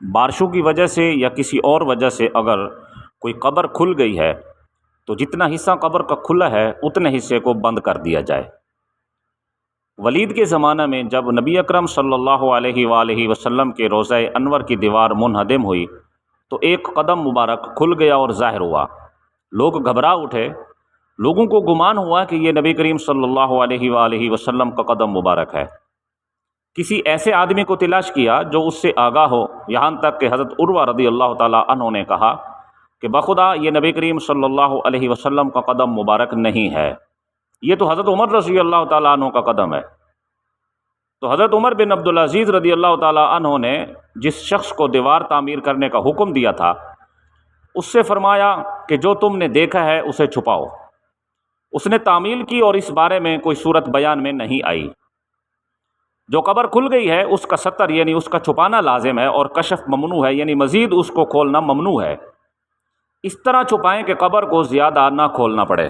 بارشوں کی وجہ سے یا کسی اور وجہ سے اگر کوئی قبر کھل گئی ہے تو جتنا حصہ قبر کا کھلا ہے اتنے حصے کو بند کر دیا جائے۔ ولید کے زمانہ میں جب نبی اکرم صلی اللہ علیہ وآلہ وسلم کے روضہ انور کی دیوار منہدم ہوئی تو ایک قدم مبارک کھل گیا اور ظاہر ہوا۔ لوگ گھبرا اٹھے، لوگوں کو گمان ہوا کہ یہ نبی کریم صلی اللہ علیہ وآلہ وسلم کا قدم مبارک ہے۔ کسی ایسے آدمی کو تلاش کیا جو اس سے آگاہ ہو، یہاں تک کہ حضرت عروہ رضی اللہ تعالیٰ عنہ نے کہا کہ بخدا یہ نبی کریم صلی اللہ علیہ وسلم کا قدم مبارک نہیں ہے، یہ تو حضرت عمر رضی اللہ تعالیٰ عنہ کا قدم ہے۔ تو حضرت عمر بن عبدالعزیز رضی اللہ تعالیٰ عنہ نے جس شخص کو دیوار تعمیر کرنے کا حکم دیا تھا اس سے فرمایا کہ جو تم نے دیکھا ہے اسے چھپاؤ۔ اس نے تعمیل کی اور اس بارے میں کوئی صورت بیان میں نہیں آئی۔ جو قبر کھل گئی ہے اس کا ستر یعنی اس کا چھپانا لازم ہے، اور کشف ممنوع ہے یعنی مزید اس کو کھولنا ممنوع ہے۔ اس طرح چھپائیں کہ قبر کو زیادہ نہ کھولنا پڑے۔